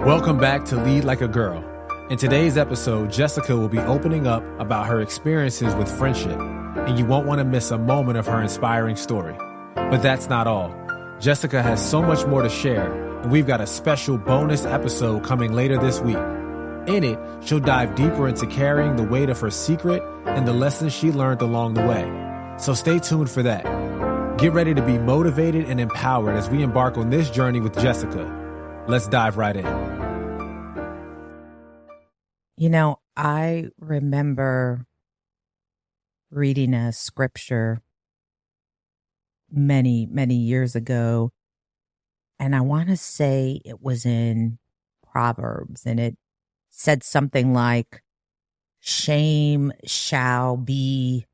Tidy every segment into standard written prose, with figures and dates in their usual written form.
Welcome back to Lead Like a Girl. In today's episode, Jessica will be opening up about her experiences with friendship, and you won't want to miss a moment of her inspiring story. But that's not all. Jessica has so much more to share, and we've got a special bonus episode coming later this week. In it, she'll dive deeper into carrying the weight of her secret and the lessons she learned along the way. So stay tuned for that. Get ready to be motivated and empowered as we embark on this journey with Jessica. Let's dive right in. You know, I remember reading a scripture many, many years ago, and I want to say it was in Proverbs, and it said something like, shame shall be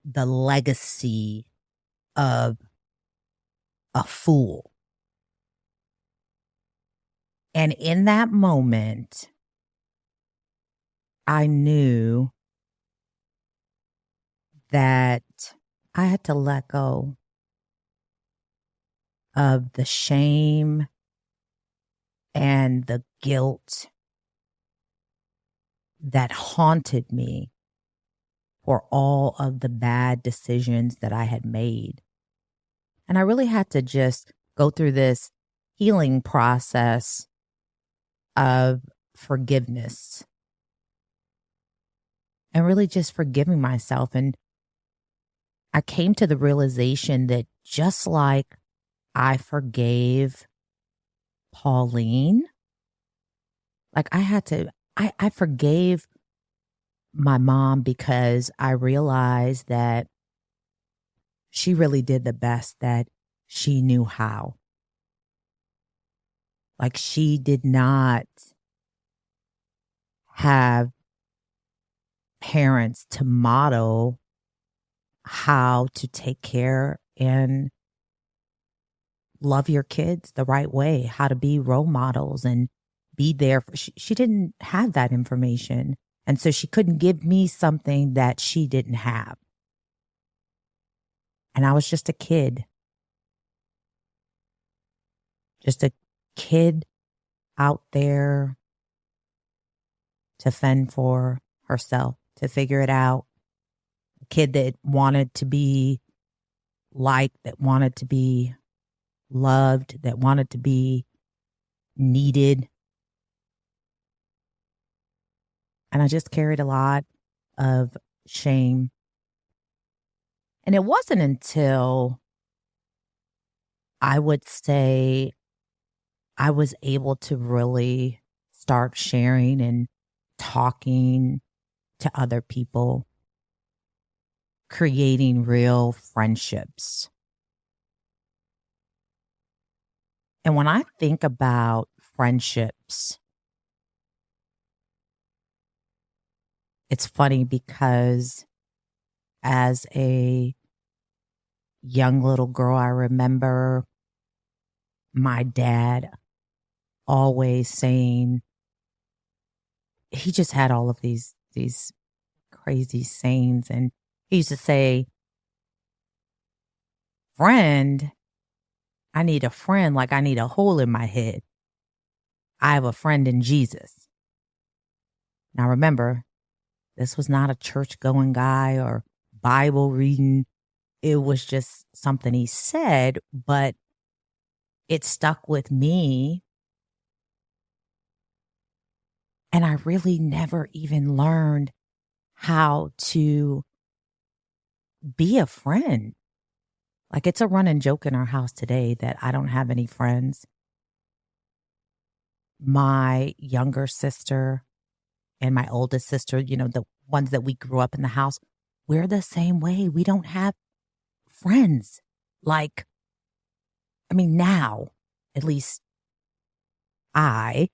the legacy of a fool. And in that moment, I knew that I had to let go of the shame and the guilt that haunted me for all of the bad decisions that I had made. And I really had to just go through this healing process of forgiveness and really just forgiving myself. And I came to the realization that just like I forgave Pauline, like I forgave my mom because I realized that she really did the best that she knew how. Like she did not have parents to model how to take care and love your kids the right way, how to be role models and be there. She didn't have that information. And so she couldn't give me something that she didn't have. And I was just a kid. Just a kid out there to fend for herself, to figure it out. A kid that wanted to be liked, that wanted to be loved, that wanted to be needed. And I just carried a lot of shame. And it wasn't until I would say I was able to really start sharing and talking to other people, creating real friendships. And when I think about friendships, it's funny because as a young little girl, I remember my dad always saying, he just had all of these crazy sayings. And he used to say, friend, I need a friend like I need a hole in my head. I have a friend in Jesus. Now remember, this was not a church-going guy or Bible reading. It was just something he said, but it stuck with me. And I really never even learned how to be a friend. Like it's a running joke in our house today that I don't have any friends. My younger sister and my oldest sister, you know, the ones that we grew up in the house, we're the same way. We don't have friends. Like, I mean, now, at least I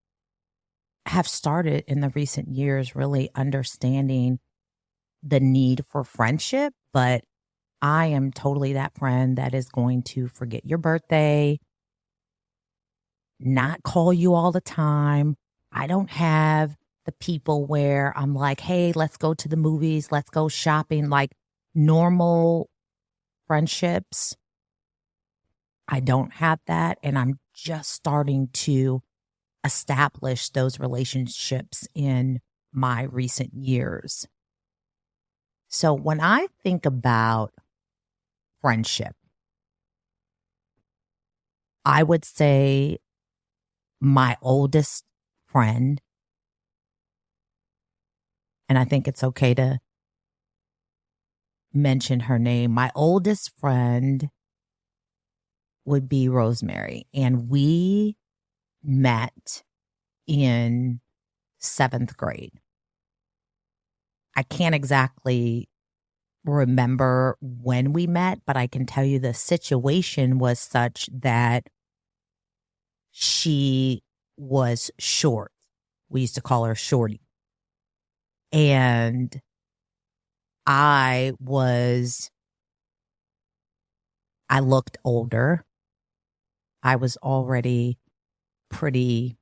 have started in the recent years really understanding the need for friendship, but I am totally that friend that is going to forget your birthday, not call you all the time. I don't have the people where I'm like, hey, let's go to the movies, let's go shopping, like normal friendships. I don't have that. And I'm just starting to established those relationships in my recent years. So when I think about friendship, I would say my oldest friend, and I think it's okay to mention her name. My oldest friend would be Rosemary, and we met in 7th grade. I can't exactly remember when we met, but I can tell you the situation was such that she was short. We used to call her Shorty. And I looked older. I was already pretty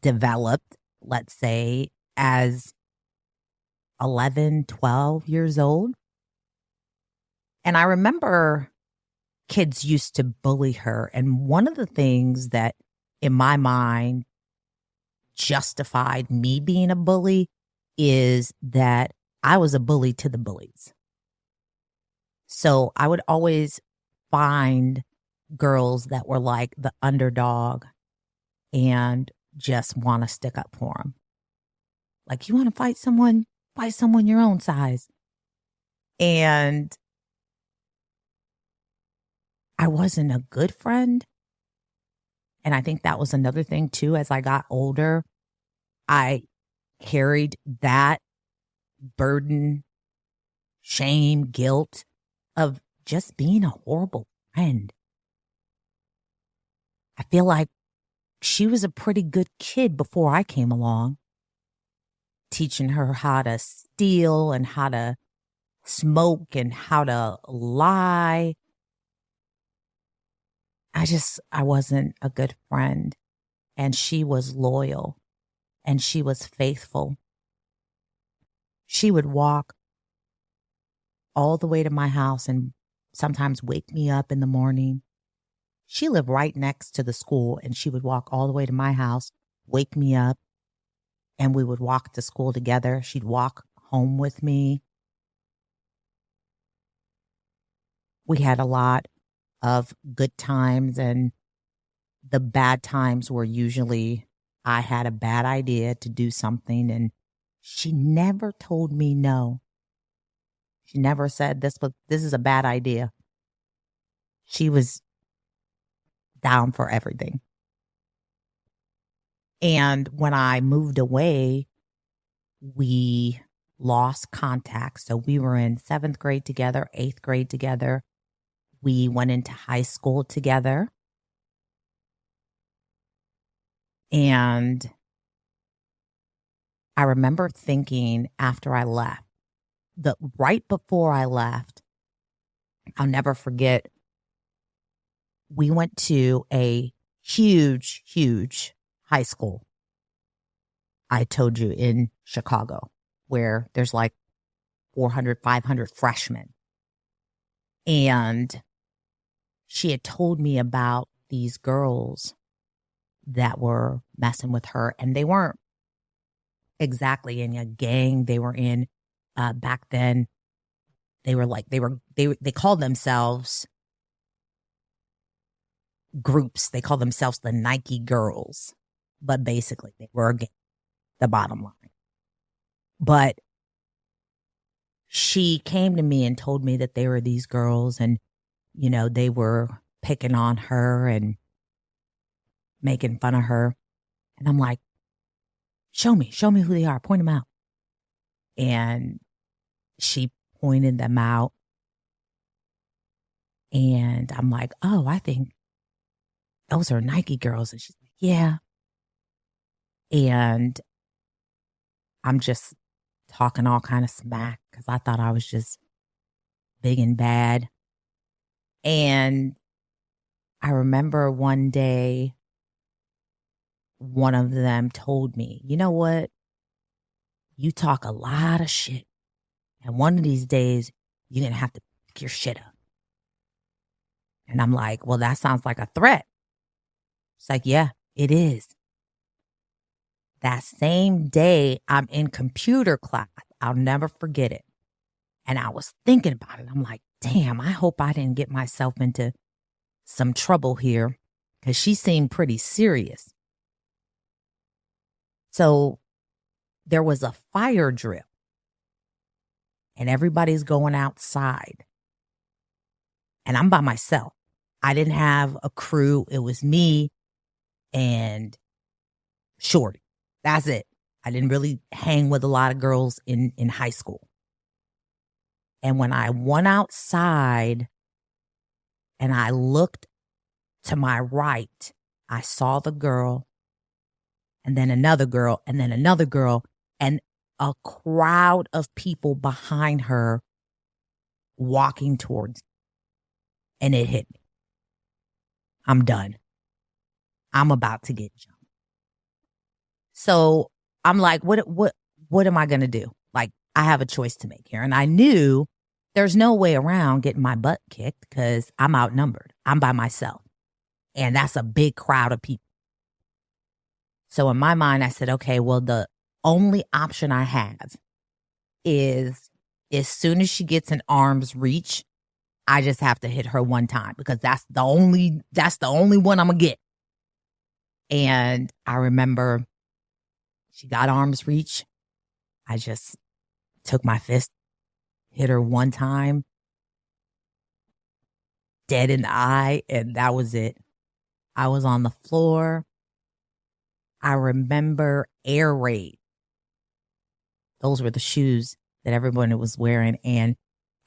developed, let's say, as 11, 12 years old. And I remember kids used to bully her. And one of the things that in my mind justified me being a bully is that I was a bully to the bullies. So I would always find girls that were like the underdog and just want to stick up for them. Like, you want to fight someone your own size. And I wasn't a good friend. And I think that was another thing too. As I got older, I carried that burden, shame, guilt of just being a horrible friend. I feel like she was a pretty good kid before I came along, teaching her how to steal and how to smoke and how to lie. I wasn't a good friend. And she was loyal and she was faithful. She would walk all the way to my house and sometimes wake me up in the morning. She lived right next to the school and she would walk all the way to my house, wake me up, and we would walk to school together. She'd walk home with me. We had a lot of good times, and the bad times were usually I had a bad idea to do something and she never told me no. She never said this is a bad idea. She was down for everything. And when I moved away, we lost contact. So we were in 7th grade together, 8th grade together. We went into high school together. And I remember thinking after I left, that right before I left, I'll never forget, we went to a huge, huge high school. I told you, in Chicago, where there's like 400, 500 freshmen. And she had told me about these girls that were messing with her, and they weren't exactly in a gang. They were in, back then, they called themselves groups. They called themselves the Nike Girls, but basically they were a gang, the bottom line. But she came to me and told me that they were these girls and, you know, they were picking on her and making fun of her. And I'm like, show me who they are. Point them out. And she pointed them out. And I'm like, oh, I think those are Nike girls. And she's like, yeah. And I'm just talking all kind of smack because I thought I was just big and bad. And I remember one day, one of them told me, you know what? You talk a lot of shit. And one of these days, you're going to have to pick your shit up. And I'm like, well, that sounds like a threat. It's like, yeah, it is. That same day, I'm in computer class. I'll never forget it. And I was thinking about it. I'm like, damn, I hope I didn't get myself into some trouble here because she seemed pretty serious. So there was a fire drill and everybody's going outside. And I'm by myself. I didn't have a crew. It was me and Shorty. That's it. I didn't really hang with a lot of girls in high school. And when I went outside and I looked to my right, I saw the girl and then another girl and then another girl and a crowd of people behind her walking towards me. And it hit me. I'm done. I'm about to get jumped. So I'm like, what am I going to do? Like, I have a choice to make here. And I knew there's no way around getting my butt kicked because I'm outnumbered. I'm by myself. And that's a big crowd of people. So in my mind, I said, okay, well, the only option I have is as soon as she gets in arm's reach, I just have to hit her one time because that's the only one I'm going to get. And I remember she got arm's reach. I just took my fist, hit her one time, dead in the eye, and that was it. I was on the floor. I remember Air Raid. Those were the shoes that everyone was wearing. And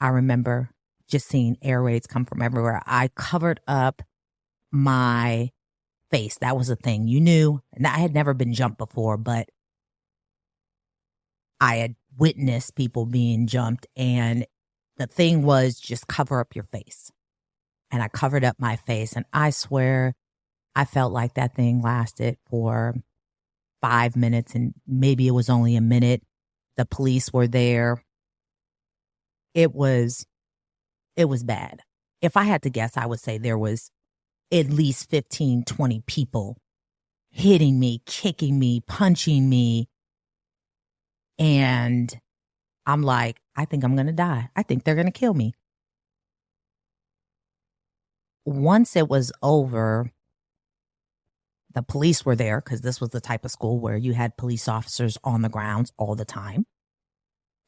I remember just seeing air raids come from everywhere. I covered up my face. That was a thing. You knew, and I had never been jumped before, but I had witnessed people being jumped. And the thing was just cover up your face. And I covered up my face. And I swear I felt like that thing lasted for 5 minutes and maybe it was only a minute. The police were there. It was bad. If I had to guess, I would say there was at least 15, 20 people hitting me, kicking me, punching me. And I'm like, I think I'm going to die. I think they're going to kill me. Once it was over, the police were there because this was the type of school where you had police officers on the grounds all the time.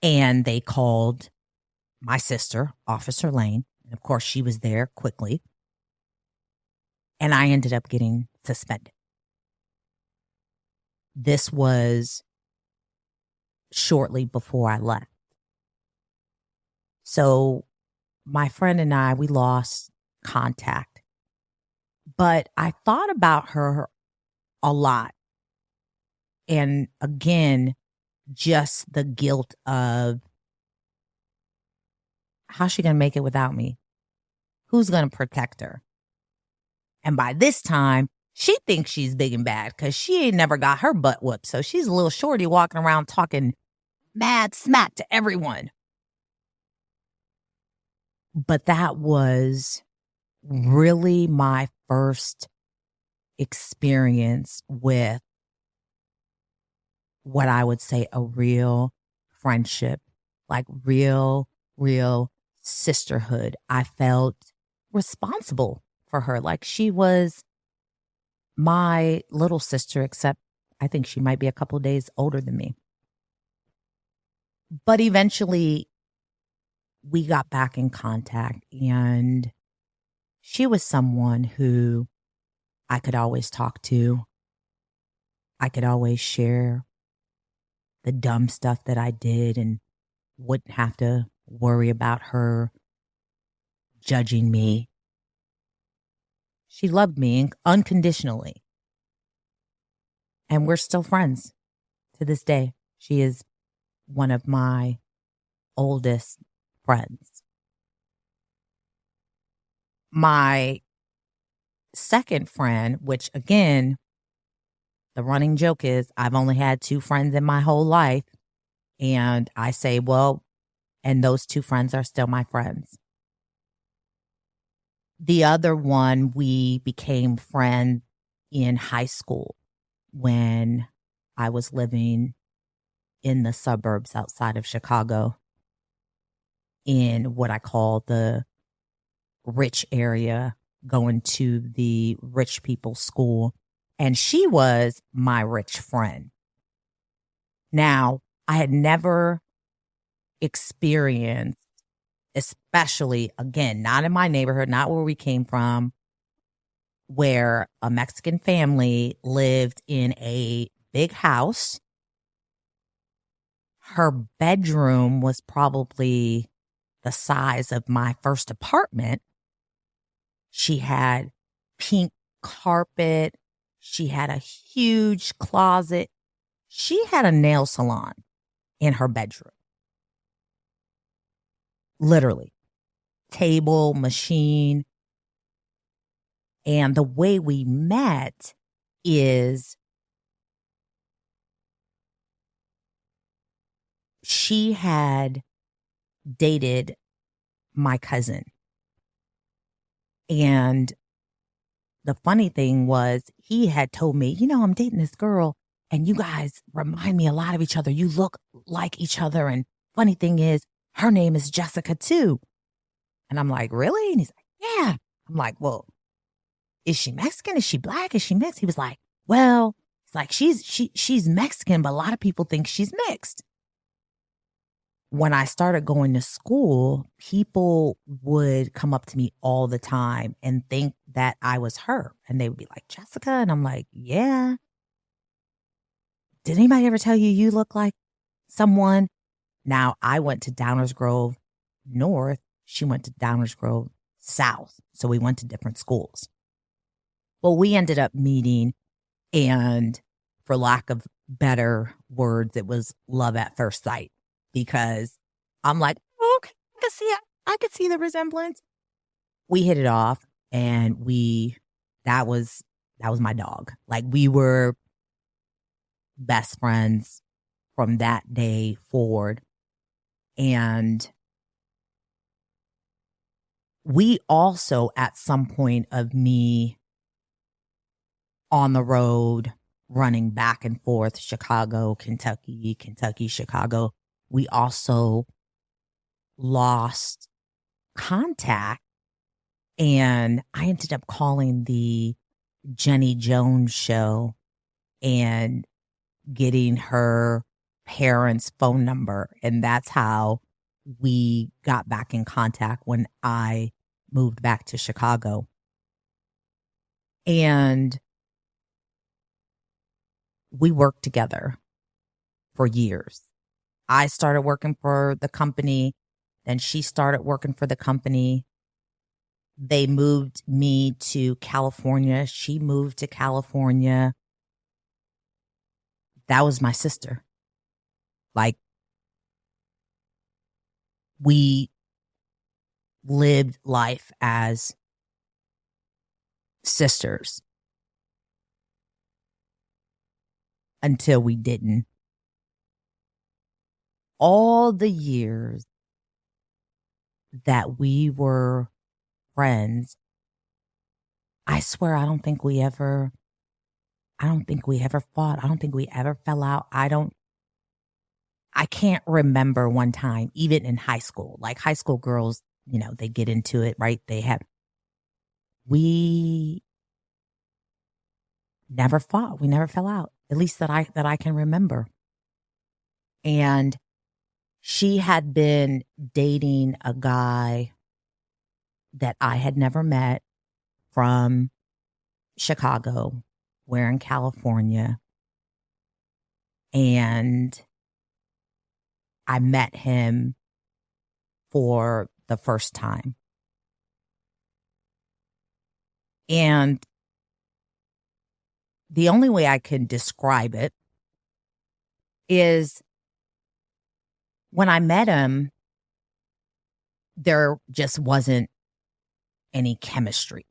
And they called my sister, Officer Lane. And of course, she was there quickly. And I ended up getting suspended. This was shortly before I left. So my friend and I, we lost contact. But I thought about her a lot. And again, just the guilt of how's she going to make it without me? Who's going to protect her? And by this time, she thinks she's big and bad because she ain't never got her butt whooped. So she's a little shorty walking around talking mad smack to everyone. But that was really my first experience with what I would say a real friendship, like real sisterhood. I felt responsible for her. Like she was my little sister, except I think she might be a couple days older than me. But eventually we got back in contact and she was someone who I could always talk to. I could always share the dumb stuff that I did and wouldn't have to worry about her judging me. She loved me unconditionally. And we're still friends to this day. She is one of my oldest friends. My second friend, which again, the running joke is I've only had 2 friends in my whole life. And I say, well, and those 2 friends are still my friends. The other one, we became friends in high school when I was living in the suburbs outside of Chicago in what I call the rich area, going to the rich people's school. And she was my rich friend. Now, I had never experienced, especially, again, not in my neighborhood, not where we came from, where a Mexican family lived in a big house. Her bedroom was probably the size of my first apartment. She had pink carpet. She had a huge closet. She had a nail salon in her bedroom. Literally. Table, machine. And the way we met is she had dated my cousin. And the funny thing was he had told me, I'm dating this girl and you guys remind me a lot of each other. You look like each other. And funny thing is, her name is Jessica too. And I'm like, really? And he's like, yeah. I'm like, well, is she Mexican? Is she black? Is she mixed? He was like, well, it's like she's Mexican, but a lot of people think she's mixed. When I started going to school, people would come up to me all the time and think that I was her. And they would be like, Jessica? And I'm like, yeah. Did anybody ever tell you you look like someone? Now, I went to Downers Grove North. She went to Downers Grove South. So we went to different schools. Well, we ended up meeting, and for lack of better words, it was love at first sight. Because I'm like, okay, I can see it. I could see the resemblance. We hit it off, and that was my dog. Like, we were best friends from that day forward. And we also, at some point of me on the road, running back and forth, Chicago, Kentucky, Chicago, we also lost contact, and I ended up calling the Jenny Jones show and getting her parents' phone number. And that's how we got back in contact when I moved back to Chicago. And we worked together for years. I started working for the company, then she started working for the company. They moved me to California. She moved to California. That was my sister. Like, we lived life as sisters until we didn't. All the years that we were friends, I swear I don't think we ever fought. I don't think we ever fell out. I can't remember one time, even in high school. Like, high school girls, they get into it, right? We never fought. We never fell out, at least that I can remember. And she had been dating a guy that I had never met from Chicago. We're in California. And I met him for the first time. And the only way I can describe it is, when I met him, there just wasn't any chemistry.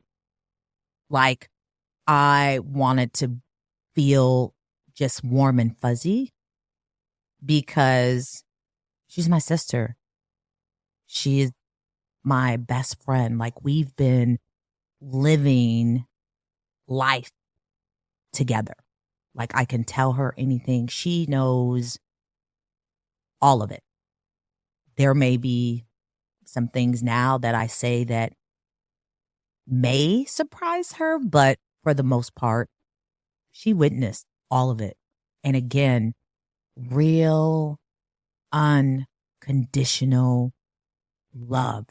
Like, I wanted to feel just warm and fuzzy because she's my sister. She's my best friend. Like, we've been living life together. Like, I can tell her anything. She knows all of it. There may be some things now that I say that may surprise her, but for the most part, she witnessed all of it. And again, real unconditional love.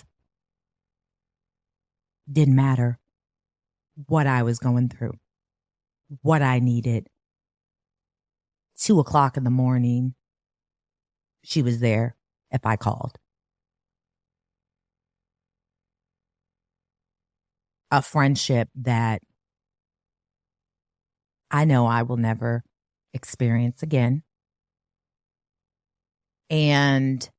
Didn't matter what I was going through, what I needed. 2:00 in the morning, she was there if I called. A friendship that I know I will never experience again. And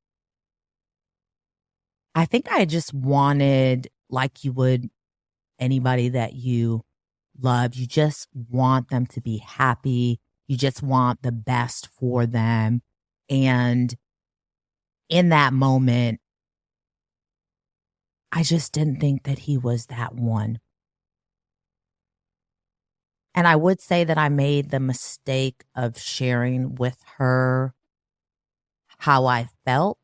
I think I just wanted, like you would anybody that you love, you just want them to be happy. You just want the best for them. And in that moment, I just didn't think that he was that one. And I would say that I made the mistake of sharing with her how I felt.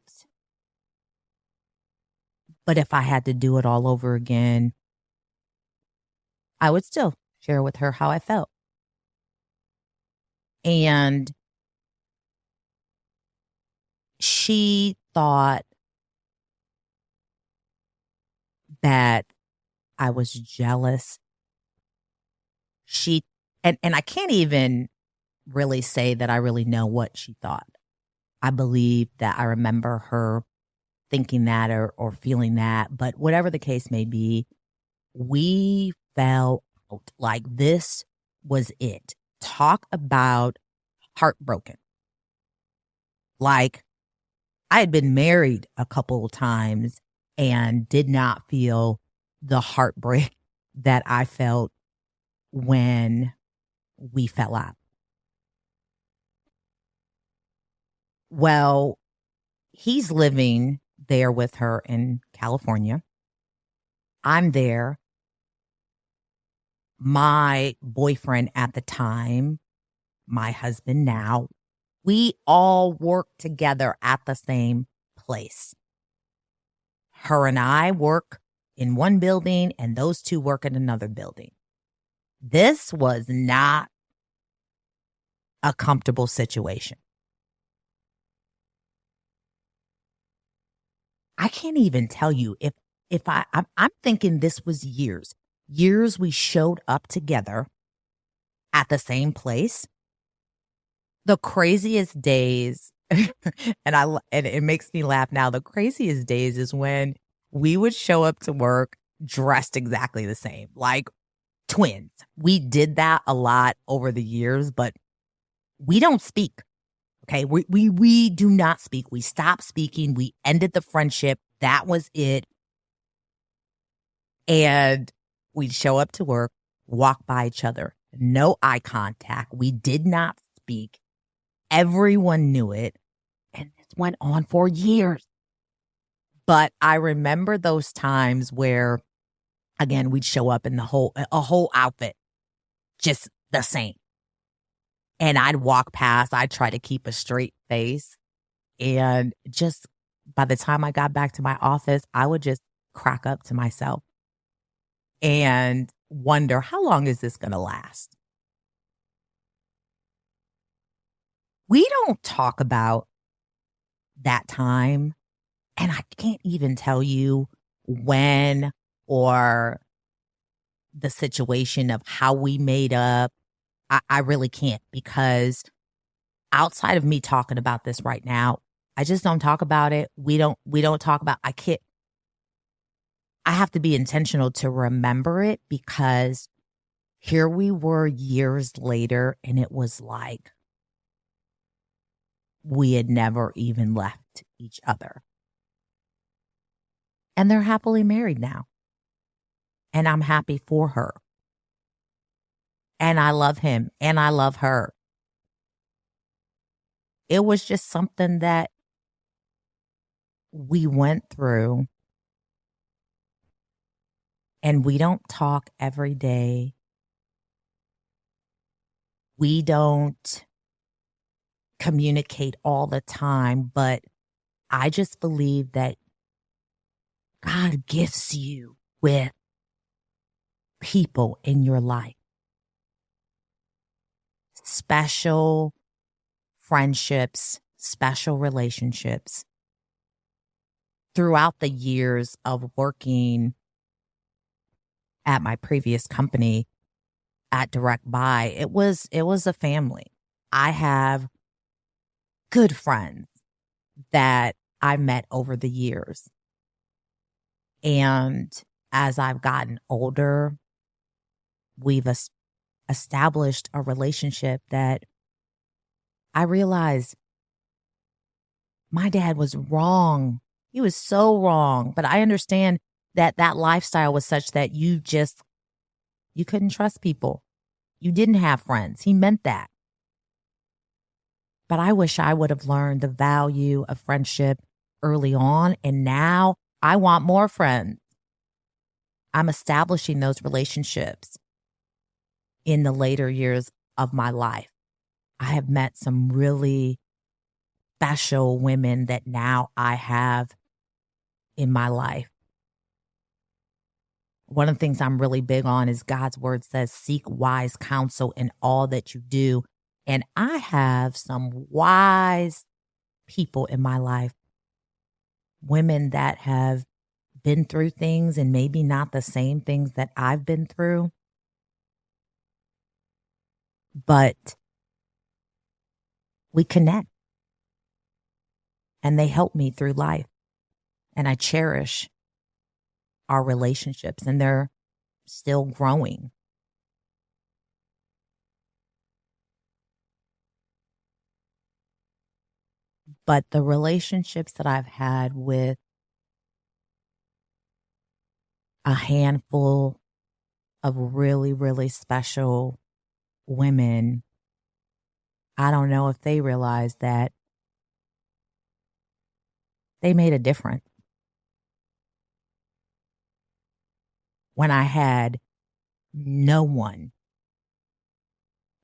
But if I had to do it all over again, I would still share with her how I felt. And she thought that I was jealous. And I can't even really say that I really know what she thought. I believe that I remember her thinking that or feeling that, but whatever the case may be, we fell out. Like, this was it. Talk about heartbroken. Like, I had been married a couple of times and did not feel the heartbreak that I felt when we fell out. Well, he's living there with her in California. I'm there. My boyfriend at the time, my husband now, we all work together at the same place. Her and I work in one building, and those two work in another building. This was not a comfortable situation. I can't even tell you if I'm thinking this was years we showed up together at the same place. The craziest days, and it makes me laugh now. The craziest days is when we would show up to work dressed exactly the same, like twins. We did that a lot over the years, but we don't speak. Okay, we do not speak. We stopped speaking. We ended the friendship. That was it. And we'd show up to work, walk by each other, no eye contact. We did not speak. Everyone knew it. And this went on for years. But I remember those times where, again, we'd show up in a whole outfit, just the same. And I'd walk past, I'd try to keep a straight face. And just by the time I got back to my office, I would just crack up to myself and wonder, how long is this going to last? We don't talk about that time. And I can't even tell you when or the situation of how we made up. I really can't, because outside of me talking about this right now, I just don't talk about it. We don't talk about, I have to be intentional to remember it, because here we were years later and it was like we had never even left each other. And they're happily married now. And I'm happy for her. And I love him and I love her. It was just something that we went through, and we don't talk every day. We don't communicate all the time, but I just believe that God gifts you with people in your life, special friendships, special relationships. Throughout the years of working at my previous company at Direct Buy, it was a family. I have good friends that I met over the years. And as I've gotten older, we've established a relationship that I realized my dad was wrong. He was so wrong. But I understand that that lifestyle was such that you couldn't trust people. You didn't have friends. He meant that. But I wish I would have learned the value of friendship early on. And now I want more friends. I'm establishing those relationships in the later years of my life. I have met some really special women that now I have in my life. One of the things I'm really big on is God's word says, seek wise counsel in all that you do. And I have some wise people in my life, women that have been through things and maybe not the same things that I've been through, but we connect and they help me through life. And I cherish our relationships and they're still growing. But the relationships that I've had with a handful of really, really special women, I don't know if they realize that they made a difference. When I had no one,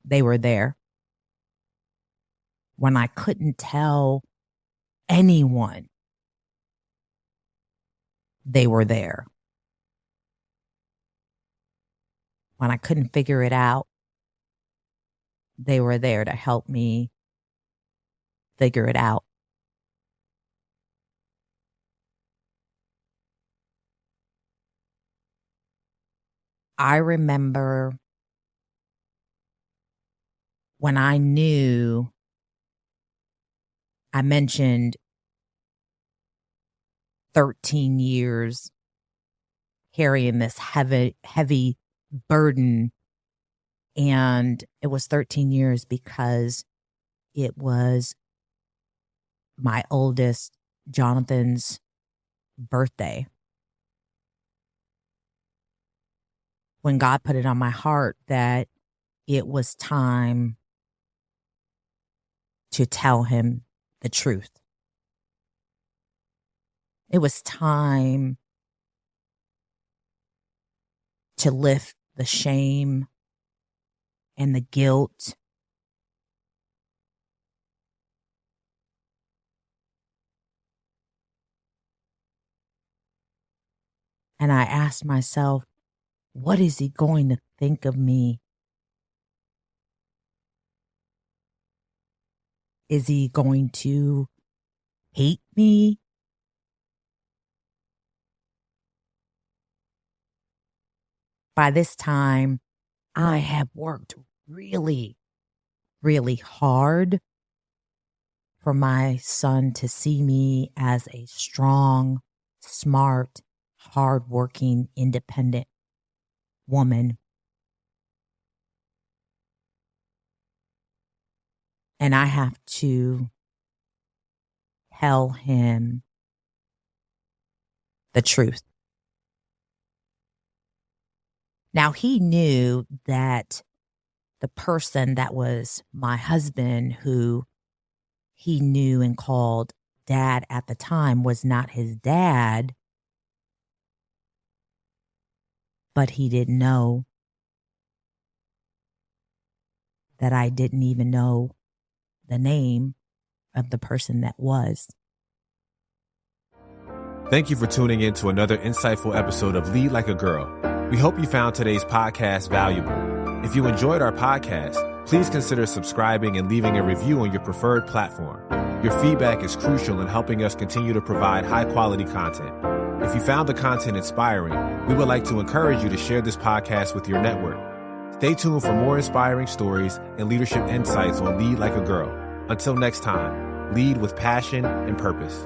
they were there. When I couldn't tell anyone, they were there. When I couldn't figure it out, they were there to help me figure it out. I remember when I knew, I mentioned 13 years carrying this heavy burden. And it was 13 years because it was my oldest, Jonathan's, birthday. When God put it on my heart that it was time to tell him the truth. It was time to lift the shame and the guilt. And I asked myself, what is he going to think of me? Is he going to hate me? By this time, I have worked really, really hard for my son to see me as a strong, smart, hardworking, independent woman. And I have to tell him the truth. Now, he knew that the person that was my husband, who he knew and called dad at the time, was not his dad, but he didn't know that I didn't even know the name of the person that was. Thank you for tuning in to another insightful episode of Lead Like a Girl. We hope you found today's podcast valuable. If you enjoyed our podcast, please consider subscribing and leaving a review on your preferred platform. Your feedback is crucial in helping us continue to provide high-quality content. If you found the content inspiring, we would like to encourage you to share this podcast with your network. Stay tuned for more inspiring stories and leadership insights on Lead Like a Girl. Until next time, lead with passion and purpose.